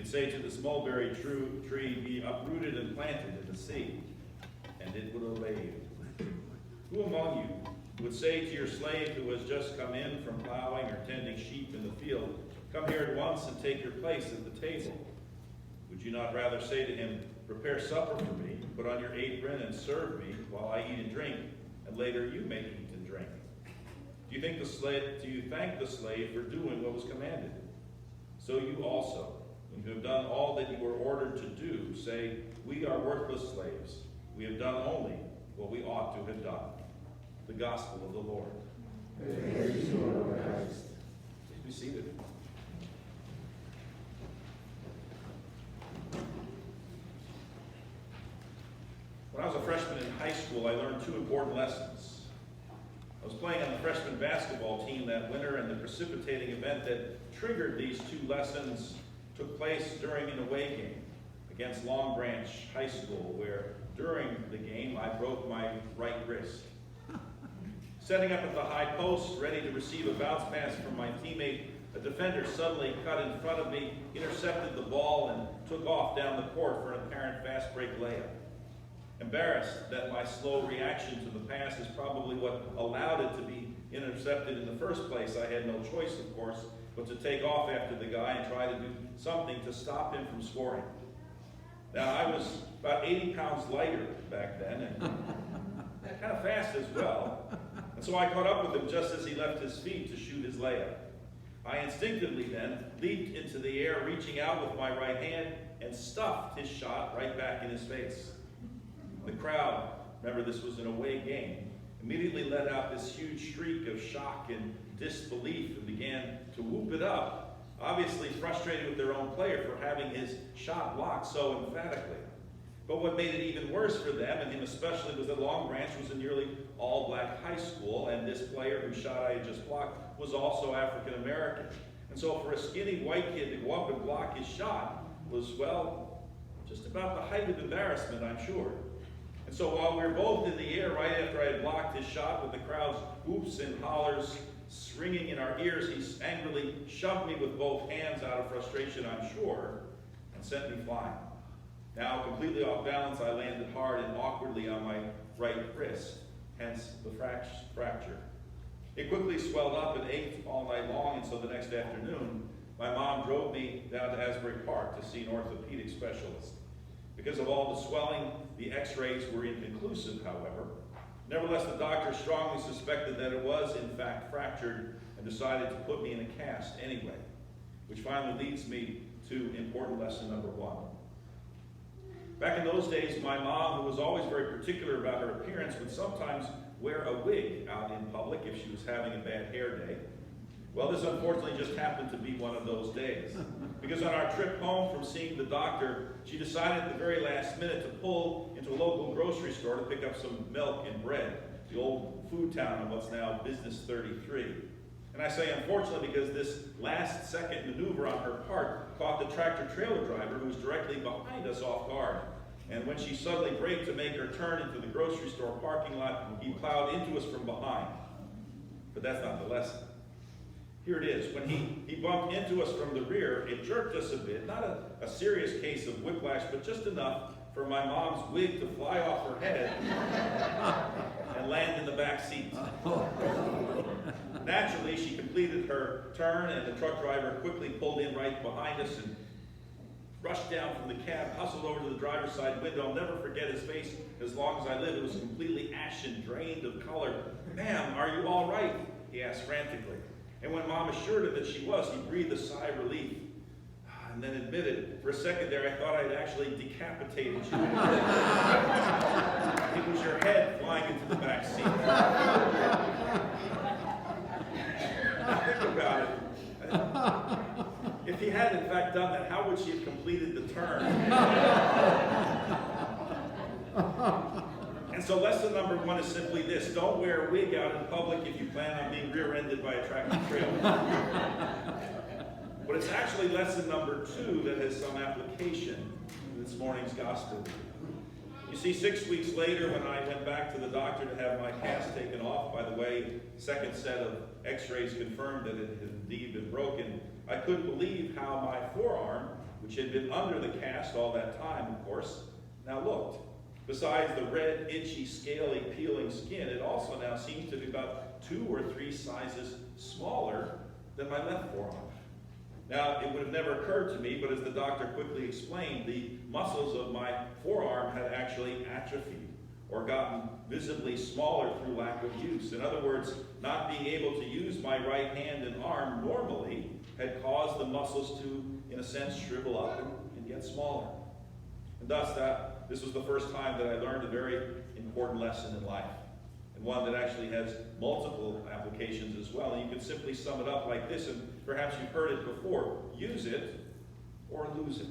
could say to this mulberry tree, be uprooted and planted in the sea, and it would obey you. Who among you would say to your slave who has just come in from plowing or tending sheep in the field, come here at once and take your place at the table? Would you not rather say to him, prepare supper for me, put on your apron and serve me while I eat and drink, and later you may eat and drink? Do you thank the slave for doing what was commanded? So you also, when you have done all that you were ordered to do, say, we are worthless slaves. We have done only what we ought to have done. The gospel of the Lord. Praise you, Lord Christ. Please be seated. When I was a freshman in high school, I learned two important lessons. I was playing on the freshman basketball team that winter, and the precipitating event that triggered these two lessons took place during an away game against Long Branch High School, where during the game I broke my right wrist. Setting up at the high post, ready to receive a bounce pass from my teammate, a defender suddenly cut in front of me, intercepted the ball, and took off down the court for an apparent fast break layup. Embarrassed that my slow reaction to the pass is probably what allowed it to be intercepted in the first place, I had no choice, of course, but to take off after the guy and try to do something to stop him from scoring. Now, I was about 80 pounds lighter back then, and kind of fast as well. And so I caught up with him just as he left his feet to shoot his layup. I instinctively then leaped into the air, reaching out with my right hand, and stuffed his shot right back in his face. The crowd, remember this was an away game, immediately let out this huge shriek of shock and disbelief and began to whoop it up, obviously frustrated with their own player for having his shot blocked so emphatically. But what made it even worse for them, and him especially, was that Long Branch was a nearly all-black high school, and this player whose shot I had just blocked was also African-American. And so for a skinny white kid to go up and block his shot was, well, just about the height of embarrassment, I'm sure. And so while we were both in the air right after I had blocked his shot with the crowd's whoops and hollers ringing in our ears, he angrily shoved me with both hands out of frustration, I'm sure, and sent me flying. Now, completely off balance, I landed hard and awkwardly on my right wrist, hence the fracture. It quickly swelled up and ached all night long, and so the next afternoon, my mom drove me down to Asbury Park to see an orthopedic specialist. Because of all the swelling, the x-rays were inconclusive, however. Nevertheless, the doctor strongly suspected that it was, in fact, fractured and decided to put me in a cast anyway, which finally leads me to important lesson number one. Back in those days, my mom, who was always very particular about her appearance, would sometimes wear a wig out in public if she was having a bad hair day. Well, this unfortunately just happened to be one of those days. Because on our trip home from seeing the doctor, she decided at the very last minute to pull into a local grocery store to pick up some milk and bread, the old food town of what's now Business 33. And I say unfortunately because this last-second maneuver on her part caught the tractor-trailer driver who was directly behind us off guard. And when she suddenly braked to make her turn into the grocery store parking lot, he plowed into us from behind. But that's not the lesson. Here it is. When he bumped into us from the rear, it jerked us a bit. Not a serious case of whiplash, but just enough for my mom's wig to fly off her head and land in the back seat. Naturally, she completed her turn, and the truck driver quickly pulled in right behind us and rushed down from the cab, hustled over to the driver's side window. I'll never forget his face as long as I live. It was completely ashen, drained of color. "Ma'am, are you all right?" he asked frantically. And when Mom assured him that she was, he breathed a sigh of relief. And then admitted, for a second there, I thought I'd actually decapitated you. It was your head flying into the back seat. Think about it. If he had in fact done that, how would she have completed the turn? And so lesson number one is simply this: don't wear a wig out in public if you plan on being rear-ended by a tractor trailer. But it's actually lesson number two that has some application in this morning's gospel. You see, 6 weeks later, when I went back to the doctor to have my cast taken off, by the way, the second set of x-rays confirmed that it had indeed been broken, I couldn't believe how my forearm which had been under the cast all that time, of course, now looked. Besides the red, itchy, scaly, peeling skin, it also now seems to be about 2 or 3 sizes smaller than my left forearm. Now, it would have never occurred to me, but as the doctor quickly explained, the muscles of my forearm had actually atrophied or gotten visibly smaller through lack of use. In other words, not being able to use my right hand and arm normally had caused the muscles to, in a sense, shrivel up and get smaller. And thus, this was the first time that I learned a very important lesson in life, and one that actually has multiple applications as well. And you can simply sum it up like this, and perhaps you've heard it before: use it or lose it.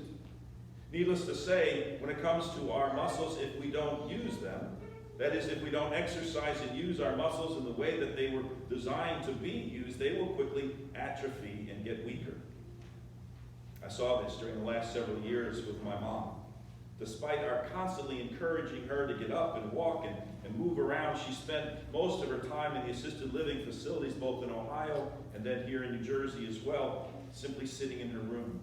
Needless to say, when it comes to our muscles, if we don't use them, that is, if we don't exercise and use our muscles in the way that they were designed to be used, they will quickly atrophy and get weaker. I saw this during the last several years with my mom. Despite our constantly encouraging her to get up and walk and move around, she spent most of her time in the assisted living facilities, both in Ohio and then here in New Jersey as well, simply sitting in her room.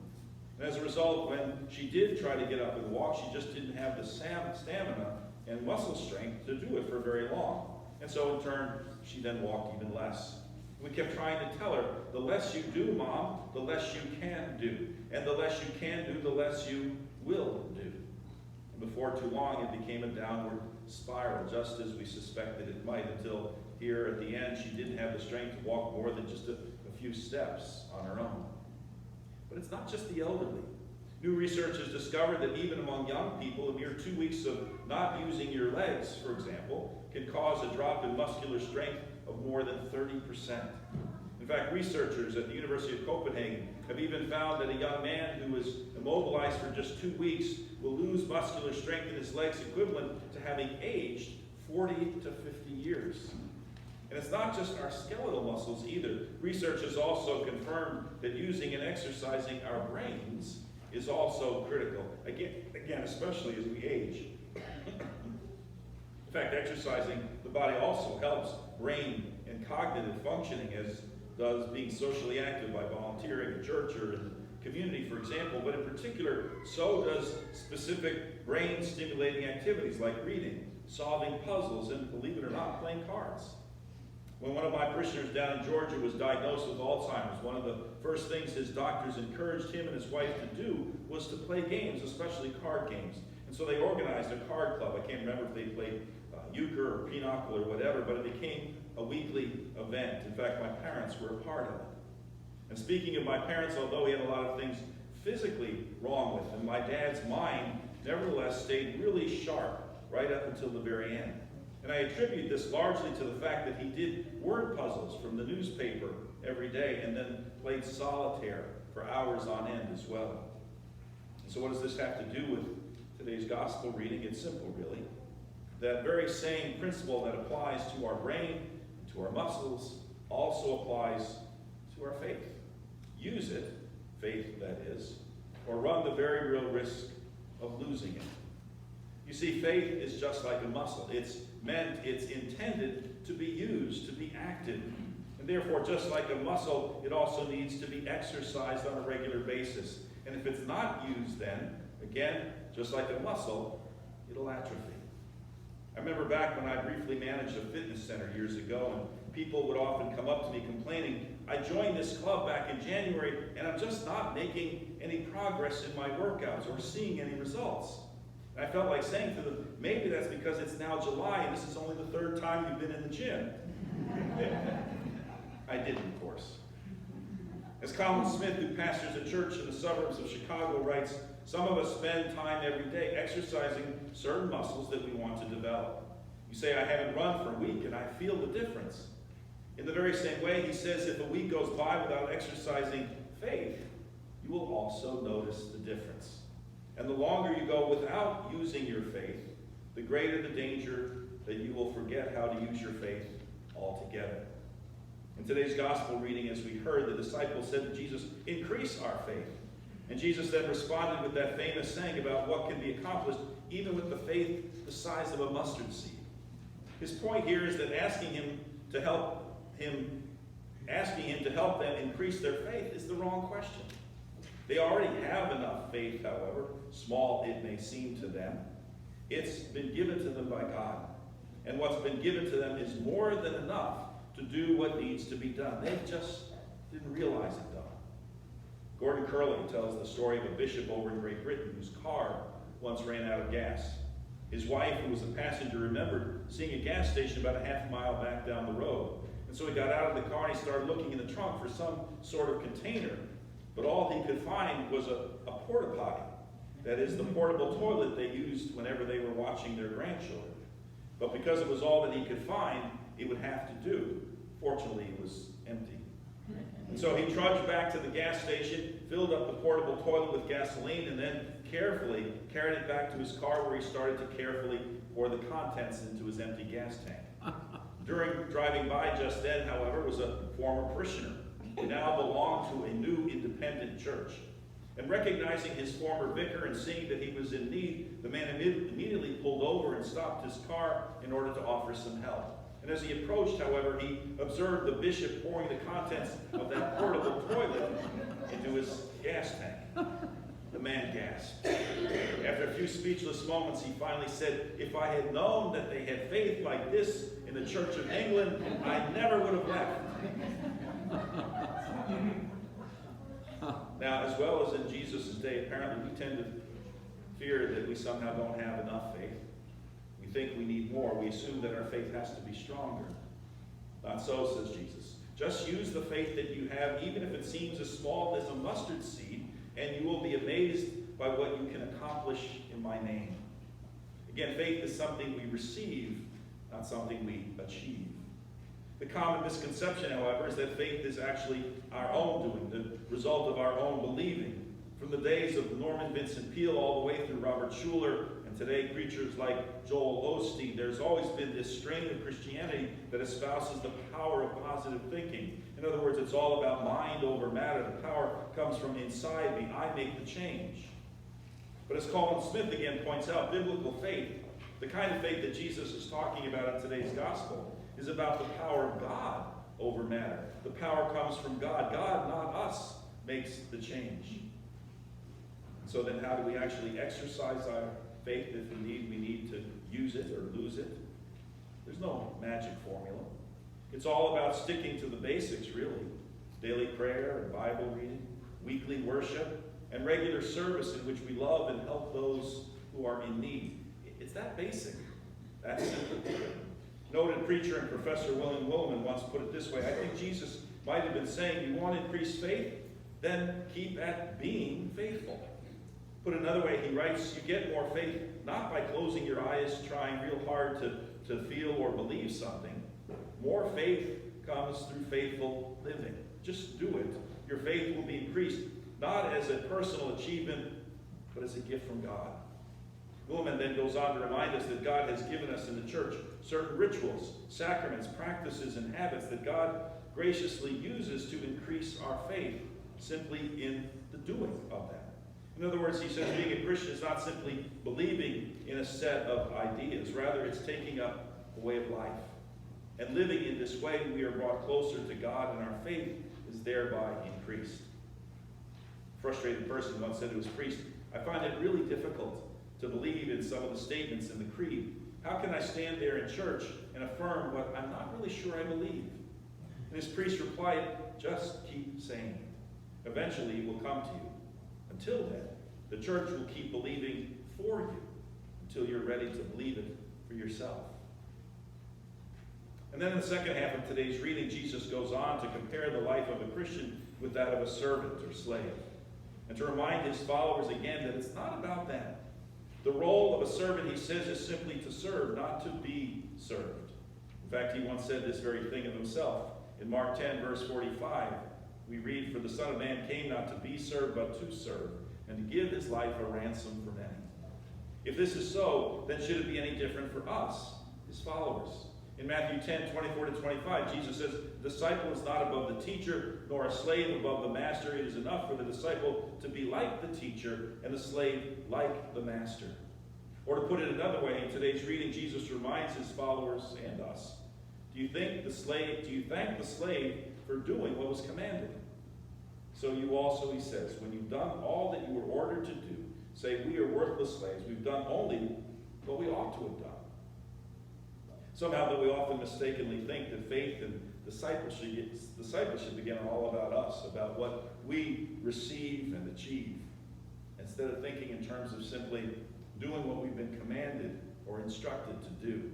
And as a result, when she did try to get up and walk, she just didn't have the stamina and muscle strength to do it for very long. And so in turn, she then walked even less. We kept trying to tell her, the less you do, Mom, the less you can do. And the less you can do, the less you will do. And before too long, it became a downward spiral, just as we suspected it might, until here at the end, she didn't have the strength to walk more than just a few steps on her own. But it's not just the elderly. New research has discovered that even among young people, a mere 2 weeks of not using your legs, for example, can cause a drop in muscular strength of more than 30%. In fact, researchers at the University of Copenhagen have even found that a young man who is immobilized for just 2 weeks will lose muscular strength in his legs equivalent to having aged 40 to 50 years. And it's not just our skeletal muscles either. Research has also confirmed that using and exercising our brains is also critical. Again, especially as we age. In fact, exercising the body also helps brain and cognitive functioning, as does being socially active by volunteering at church or in the community, for example. But in particular, so does specific brain-stimulating activities like reading, solving puzzles, and, believe it or not, playing cards. When one of my parishioners down in Georgia was diagnosed with Alzheimer's, one of the first things his doctors encouraged him and his wife to do was to play games, especially card games. And so they organized a card club. I can't remember if they played euchre or pinochle or whatever, but it became a weekly event. In fact, my parents were a part of it. And speaking of my parents, although he had a lot of things physically wrong with him, my dad's mind nevertheless stayed really sharp right up until the very end. And I attribute this largely to the fact that he did word puzzles from the newspaper every day and then played solitaire for hours on end as well. So what does this have to do with today's gospel reading? It's simple, really. That very same principle that applies to our brain, to our muscles, also applies to our faith. Use it, faith that is, or run the very real risk of losing it. You see, faith is just like a muscle. It's intended to be used, to be active. And therefore, just like a muscle, it also needs to be exercised on a regular basis. And if it's not used then, again, just like a muscle, it'll atrophy. I remember back when I briefly managed a fitness center years ago, and people would often come up to me complaining, I joined this club back in January, and I'm just not making any progress in my workouts or seeing any results. And I felt like saying to them, maybe that's because it's now July and this is only the 3rd time you've been in the gym. I didn't, of course. As Colin Smith, who pastors a church in the suburbs of Chicago, writes, some of us spend time every day exercising certain muscles that we want to develop. You say, I haven't run for a week and I feel the difference. In the very same way, he says, if a week goes by without exercising faith, you will also notice the difference. And the longer you go without using your faith, the greater the danger that you will forget how to use your faith altogether. In today's gospel reading, as we heard, the disciples said to Jesus, increase our faith. And Jesus then responded with that famous saying about what can be accomplished even with the faith the size of a mustard seed. His point here is that asking him to help them increase their faith is the wrong question. They already have enough faith, however, small it may seem to them. It's been given to them by God. And what's been given to them is more than enough to do what needs to be done. They just didn't realize it, though. Gordon Curley tells the story of a bishop over in Great Britain whose car once ran out of gas. His wife, who was a passenger, remembered seeing a gas station about a half mile back down the road. And so he got out of the car and he started looking in the trunk for some sort of container. But all he could find was a porta potty. That is, the portable toilet they used whenever they were watching their grandchildren. But because it was all that he could find, it would have to do. Fortunately, it was empty. And so he trudged back to the gas station, filled up the portable toilet with gasoline, and then carefully carried it back to his car, where he started to carefully pour the contents into his empty gas tank. During driving by just then, however, was a former parishioner who now belonged to a new independent church. And recognizing his former vicar and seeing that he was in need, the man immediately pulled over and stopped his car in order to offer some help. And as he approached, however, he observed the bishop pouring the contents of that portable toilet into his gas tank. The man gasped. After a few speechless moments, he finally said, "If I had known that they had faith like this in the Church of England, I never would have left." Now, as well as in Jesus' day, apparently we tend to fear that we somehow don't have enough faith. We think we need more. We assume that our faith has to be stronger. Not so, says Jesus. Just use the faith that you have, even if it seems as small as a mustard seed, and you will be amazed by what you can accomplish in my name. Again, faith is something we receive, not something we achieve. The common misconception, however, is that faith is actually our own doing, the result of our own believing. From the days of Norman Vincent Peale all the way through Robert Schuller, and today preachers like Joel Osteen, there's always been this strain of Christianity that espouses the power of positive thinking. In other words, it's all about mind over matter. The power comes from inside me. I make the change. But as Colin Smith again points out, biblical faith, the kind of faith that Jesus is talking about in today's gospel, is about the power of God over matter. The power comes from God. God, not us, makes the change. So then how do we actually exercise our faith if indeed we need to use it or lose it? There's no magic formula. It's all about sticking to the basics, really. Daily prayer and Bible reading, weekly worship, and regular service in which we love and help those who are in need. It's that basic. That's simple. Noted preacher and Professor William Willman once put it this way: I think Jesus might have been saying, you want increased faith? Then keep at being faithful. Put another way, he writes, you get more faith not by closing your eyes, trying real hard to feel or believe something. More faith comes through faithful living. Just do it. Your faith will be increased, not as a personal achievement, but as a gift from God. Willman then goes on to remind us that God has given us in the church certain rituals, sacraments, practices, and habits that God graciously uses to increase our faith simply in the doing of them. In other words, he says being a Christian is not simply believing in a set of ideas. Rather, it's taking up a way of life. And living in this way, we are brought closer to God, and our faith is thereby increased. A frustrated person once said to his priest, I find it really difficult to believe in some of the statements in the creed. How can I stand there in church and affirm what I'm not really sure I believe? And his priest replied, just keep saying it. Eventually it will come to you. Until then, the church will keep believing for you until you're ready to believe it for yourself. And then in the second half of today's reading, Jesus goes on to compare the life of a Christian with that of a servant or slave, and to remind his followers again that it's not about them. The role of a servant, he says, is simply to serve, not to be served. In fact, he once said this very thing of himself. In Mark 10, verse 45, we read, for the Son of Man came not to be served, but to serve, and to give his life a ransom for many. If this is so, then should it be any different for us, his followers? In Matthew 10, 24 to 25, Jesus says, the disciple is not above the teacher, nor a slave above the master. It is enough for the disciple to be like the teacher, and the slave like the master. Or to put it another way, in today's reading, Jesus reminds his followers and us, do you thank the slave for doing what was commanded? So you also, he says, when you've done all that you were ordered to do, say, we are worthless slaves. We've done only what we ought to have done. Somehow that we often mistakenly think that faith and discipleship begin all about us, about what we receive and achieve, instead of thinking in terms of simply doing what we've been commanded or instructed to do.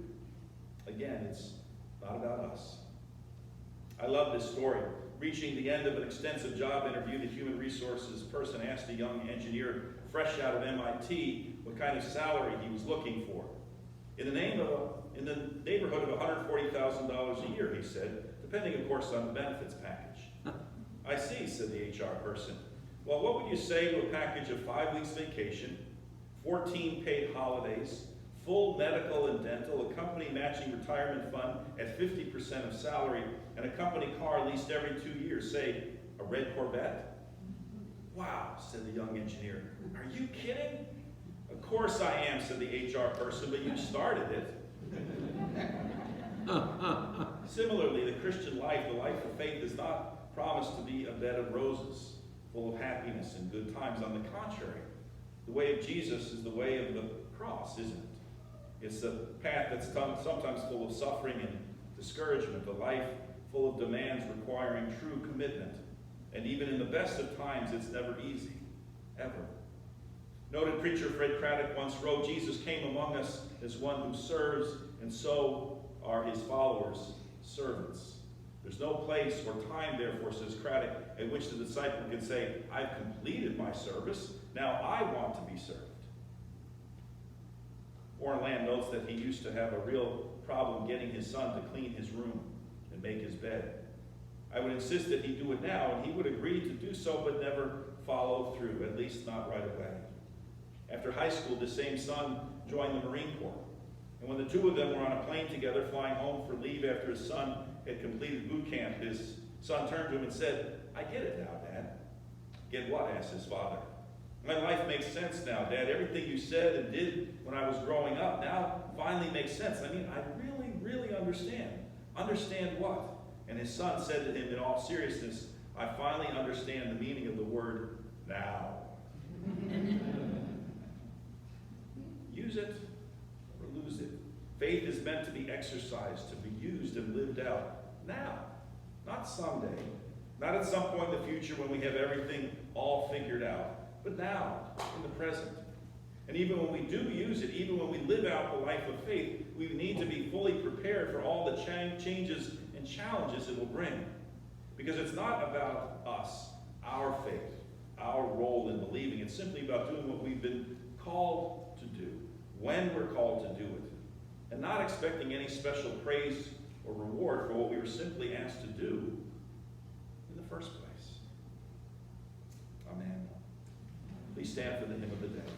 Again, it's not about us. I love this story. Reaching the end of an extensive job interview, the human resources person asked a young engineer fresh out of MIT what kind of salary he was looking for. In the neighborhood of $140,000 a year, he said, depending, of course, on the benefits package. I see, said the HR person. Well, what would you say to a package of 5 weeks vacation, 14 paid holidays, full medical and dental, a company matching retirement fund at 50% of salary, and a company car leased every 2 years, say, a red Corvette? Wow, said the young engineer. Are you kidding? Of course I am, said the HR person, but you started it. Similarly, the Christian life, the life of faith, is not promised to be a bed of roses, full of happiness and good times. On the contrary, the way of Jesus is the way of the cross, isn't it? It's a path that's sometimes full of suffering and discouragement, a life full of demands requiring true commitment. And even in the best of times, it's never easy, ever. Noted preacher Fred Craddock once wrote, Jesus came among us as one who serves, and so are his followers servants. There's no place or time, therefore, says Craddock, at which the disciple can say, I've completed my service, now I want to be served. Warren Lamb notes that he used to have a real problem getting his son to clean his room and make his bed. I would insist that he do it now, and he would agree to do so, but never follow through, at least not right away. After high school, the same son joined the Marine Corps. And when the two of them were on a plane together flying home for leave after his son had completed boot camp, his son turned to him and said, I get it now, Dad. Get what? Asked his father. My life makes sense now, Dad. Everything you said and did when I was growing up now finally makes sense. I mean, I really, really understand. Understand what? And his son said to him in all seriousness, I finally understand the meaning of the word now. Use it or lose it. Faith is meant to be exercised, to be used and lived out now, not someday, not at some point in the future when we have everything all figured out, but now, in the present. And even when we do use it, even when we live out the life of faith, we need to be fully prepared for all the changes and challenges it will bring. Because it's not about us, our faith, our role in believing. It's simply about doing what we've been called to do, when we're called to do it, and not expecting any special praise or reward for what we were simply asked to do in the first place. Amen. Please stand for the hymn of the day.